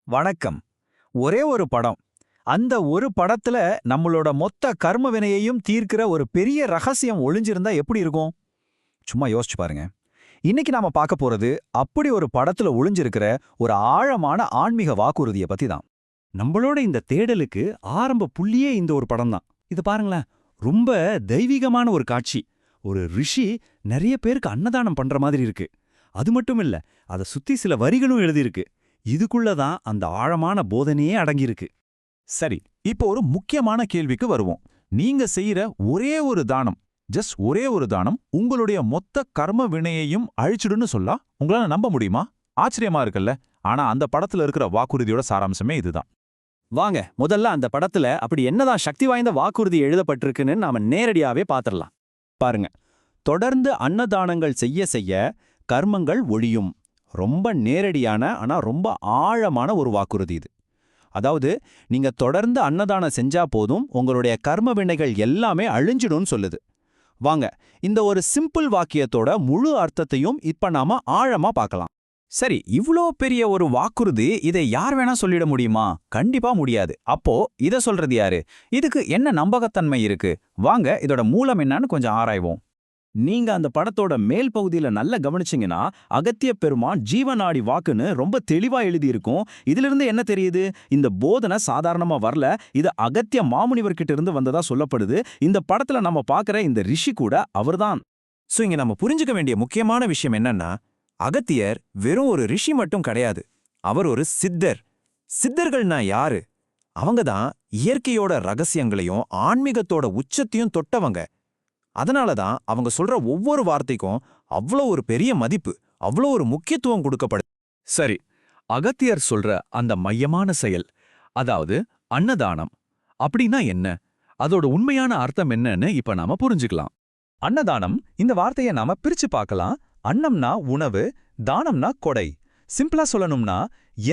வணக்கம். ஒரே ஒரு படம். அந்த ஒரு படத்துல நம்மளோட மொத்த கர்ம வினையையும் தீர்க்கிற ஒரு பெரிய ரகசியம் ஒளிஞ்சிருந்தா எப்படி இருக்கும்? சும்மா யோசிச்சு பாருங்க. இன்னைக்கு நாம பார்க்க போறது அப்படி ஒரு படத்துல ஒளிஞ்சிருக்கிற ஒரு ஆழமான ஆன்மீக வாக்குறுதிய பத்தி தான். நம்மளோட இந்த தேடலுக்கு ஆரம்ப புள்ளியே இந்த ஒரு படம் தான். இது பாருங்களேன், ரொம்ப தெய்வீகமான ஒரு காட்சி. ஒரு ரிஷி நிறைய பேருக்கு அன்னதானம் பண்ற மாதிரி இருக்கு. அது மட்டும் இல்ல, அதை சுத்தி சில வரிகளும் எழுதியிருக்கு. இதுக்குள்ள தான் அந்த ஆழமான போதனையே அடங்கியிருக்கு. சரி, இப்போ ஒரு முக்கியமான கேள்விக்கு வருவோம். நீங்க செய்யற ஒரே ஒரு தானம் உங்களுடைய மொத்த கர்ம வினையையும் அழிச்சிடுன்னு சொல்லா உங்களால நம்ப முடியுமா? ஆச்சரியமா இருக்குல்ல? ஆனா அந்த படத்துல இருக்கிற வாக்குறுதியோட சாராம்சமே இதுதான். வாங்க, முதல்ல அந்த படத்துல அப்படி என்னதான் சக்தி வாய்ந்த வாக்குறுதி எழுதப்பட்டிருக்குன்னு நாம நேரடியாவே பாத்திரலாம். பாருங்க, தொடர்ந்து அன்னதானங்கள் செய்ய செய்ய கர்மங்கள் ஒழியும். ரொம்ப நேரடியான ஆனா ரொம்ப ஆழமான ஒரு வாக்குறுதி இது. அதாவது, நீங்க தொடர்ந்து அன்னதானம் செஞ்சா போதும் உங்களுடைய கர்ம வினைகள் எல்லாமே அழிஞ்சிடும்னு சொல்லுது. வாங்க, இந்த ஒரு சிம்பிள் வாக்கியத்தோட முழு அர்த்தத்தையும் இப்ப நாம ஆழமா பார்க்கலாம். சரி, இவ்ளோ பெரிய ஒரு வாக்குறுதி இதை யார் வேணா சொல்லிட முடியுமா? கண்டிப்பா முடியாது. அப்போ இத சொல்றது யாரு? இதுக்கு என்ன நம்பகத்தன்மை இருக்கு? வாங்க, இதோட மூலம் என்னன்னு கொஞ்சம் ஆராய்வோம். நீங்க அந்த படத்தோட மேல் பகுதியில நல்லா கவனிச்சீங்கன்னா, அகத்திய பெருமான் ஜீவநாடி வாக்குன்னு ரொம்ப தெளிவா எழுதியிருக்கும். இதிலிருந்து என்ன தெரியுது? இந்த போதனை சாதாரணமா வரல, இது அகத்திய மாமுனிவர்கிட்ட இருந்து வந்ததா சொல்லப்படுது. இந்த படத்துல நம்ம பார்க்கிற இந்த ரிஷி கூட அவர்தான். சோ இங்க நம்ம புரிஞ்சுக்க வேண்டிய முக்கியமான விஷயம் என்னன்னா, அகத்தியர் வெறும் ஒரு ரிஷி மட்டும் கிடையாது, அவர் ஒரு சித்தர். சித்தர்கள்னா யாரு? அவங்க தான் இயற்கையோட ரகசியங்களையும் ஆன்மீகத்தோட உச்சத்தையும் தொட்டவங்க. அதனால தான் அவங்க சொல்ற ஒவ்வொரு வார்த்தைக்கும் அவ்வளோ ஒரு பெரிய மதிப்பு, அவ்வளோ ஒரு முக்கியத்துவம் கொடுக்கப்படுது. சரி, அகத்தியர் சொல்ற அந்த மையமான செயல், அதாவது அன்னதானம் அப்படின்னா என்ன? அதோட உண்மையான அர்த்தம் என்னன்னு இப்ப நாம புரிஞ்சுக்கலாம். அன்னதானம், இந்த வார்த்தையை நாம பிரிச்சு பார்க்கலாம். அன்னம்னா உணவு, தானம்னா கொடை. சிம்பிளா சொல்லணும்னா,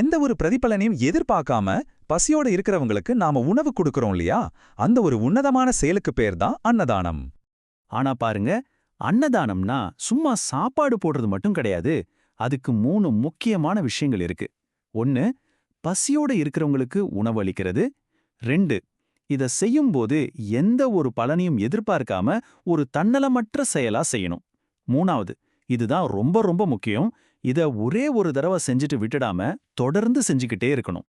எந்த ஒரு பிரதிபலனையும் எதிர்பார்க்காம பசியோட இருக்கிறவங்களுக்கு நாம உணவு கொடுக்கறோம் இல்லையா, அந்த ஒரு உன்னதமான செயலுக்கு பேர் தான் அன்னதானம். ஆனா பாருங்க, அன்னதானம்னா சும்மா சாப்பாடு போடுறது மட்டும் கிடையாது. அதுக்கு 3 முக்கியமான விஷயங்கள் இருக்கு. 1, பசியோட இருக்கிறவங்களுக்கு உணவு அளிக்கிறது. 2, இத செய்யும்போது எந்த ஒரு பலனையும் எதிர்பார்க்காம ஒரு தன்னலமற்ற செயலா செய்யணும். 3வது, இதுதான் ரொம்ப ரொம்ப முக்கியம், இத ஒரே ஒரு தடவை செஞ்சுட்டு விட்டுடாம தொடர்ந்து செஞ்சுக்கிட்டே இருக்கணும்.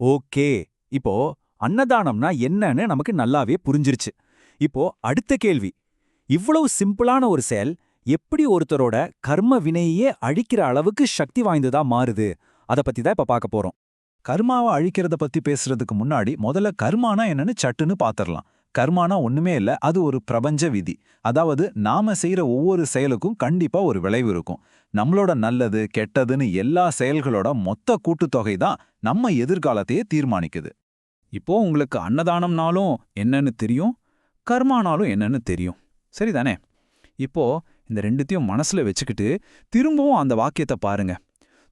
ஓகே, இப்போ அன்னதானம்னா என்னன்னு நமக்கு நல்லாவே புரிஞ்சிருச்சு. இப்போ அடுத்த கேள்வி, இவ்வளவு சிம்பிளான ஒரு செயல் எப்படி ஒருத்தரோட கர்ம வினையே அழிக்கிற அளவுக்கு சக்தி வாய்ந்ததா மாறுது? அத பத்தி தான் இப்ப பார்க்க போறோம். கர்மாவை அழிக்கிறத பத்தி பேசுறதுக்கு முன்னாடி முதல்ல கர்மானா என்னன்னு சட்டுன்னு பாத்திரலாம். கர்மானா ஒண்ணுமே இல்ல, அது ஒரு பிரபஞ்ச விதி. அதாவது நாம செய்யற ஒவ்வொரு செயலுக்கும் கண்டிப்பா ஒரு விளைவு இருக்கும். நம்மளோட நல்லது கெட்டதுன்னு எல்லா செயல்களோட மொத்த கூட்டுத்தொகை தான் நம்ம எதிர்காலத்தையே தீர்மானிக்குது. இப்போ உங்களுக்கு அன்னதானம்னாலும் என்னன்னு தெரியும், கர்மானாலும் என்னன்னு தெரியும், சரிதானே? இப்போ இந்த ரெண்டுத்தையும் மனசுல வச்சுக்கிட்டு திரும்பவும் அந்த வாக்கியத்தை பாருங்க.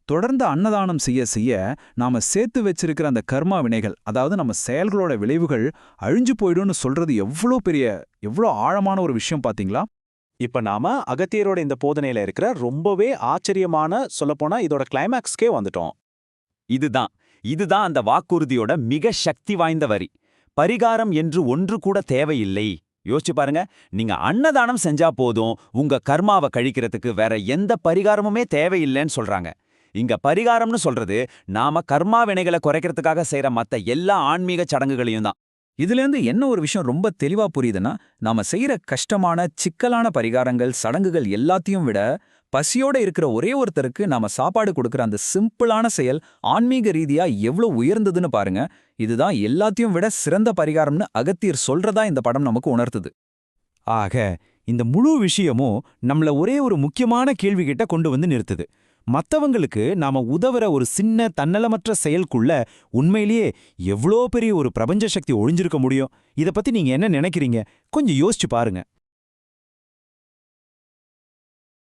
தொடர்ந்து அன்னதானம் செய்ய செய்ய நாம சேர்த்து வச்சிருக்கிற அந்த கர்மா வினைகள், அதாவது நம்ம செயல்களோட விளைவுகள் அழிஞ்சு போயிடும்னு சொல்றது எவ்வளோ ஆழமான ஒரு விஷயம் பாத்தீங்களா? இப்ப நாம அகத்தியரோட இந்த போதனையில இருக்கிற ரொம்பவே ஆச்சரியமான, சொல்லப்போனா இதோட கிளைமேக்ஸ்க்கே வந்துட்டோம். இதுதான் அந்த வாக்குறுதியோட மிக சக்தி வாய்ந்த வரி. பரிகாரம் என்று ஒன்று கூட தேவையில்லை. யோசிச்சு பாருங்க, நீங்க அன்னதானம் செஞ்சா போதும், உங்க கர்மாவை கழிக்கிறதுக்கு வேற எந்த பரிகாரமுமே தேவையில்லைன்னு சொல்றாங்க. இங்க பரிகாரம்னு சொல்றது நாம கர்மா வினைகளை குறைக்கிறதுக்காக செய்யற மத்த எல்லா ஆன்மீக சடங்குகளையும் தான். இதுலேருந்து என்ன ஒரு விஷயம் ரொம்ப தெளிவா புரியுதுன்னா, நாம செய்யற கஷ்டமான சிக்கலான பரிகாரங்கள் சடங்குகள் எல்லாத்தையும் விட பசியோட இருக்கிற ஒரே ஒருத்தருக்கு நாம சாப்பாடு கொடுக்கிற அந்த சிம்பிளான செயல் ஆன்மீக ரீதியா எவ்வளவு உயர்ந்ததுன்னு பாருங்க. இதுதான் எல்லாத்தையும் விட சிறந்த பரிகாரம்னு அகத்தியர் சொல்றதா இந்த படம் நமக்கு உணர்த்துது. ஆக இந்த முழு விஷயமும் நம்மள ஒரே ஒரு முக்கியமான கேள்விகிட்ட கொண்டு வந்து நிறுத்துது. மத்தவங்களுக்கு நாம உதவுற ஒரு சின்ன தன்னலமற்ற செயலுக்குள்ள உண்மையிலேயே எவ்வளோ பெரிய ஒரு பிரபஞ்ச சக்தி ஒளிஞ்சிருக்க முடியும்? இத பத்தி நீங்க என்ன நினைக்கிறீங்க? கொஞ்சம் யோசிச்சு பாருங்க.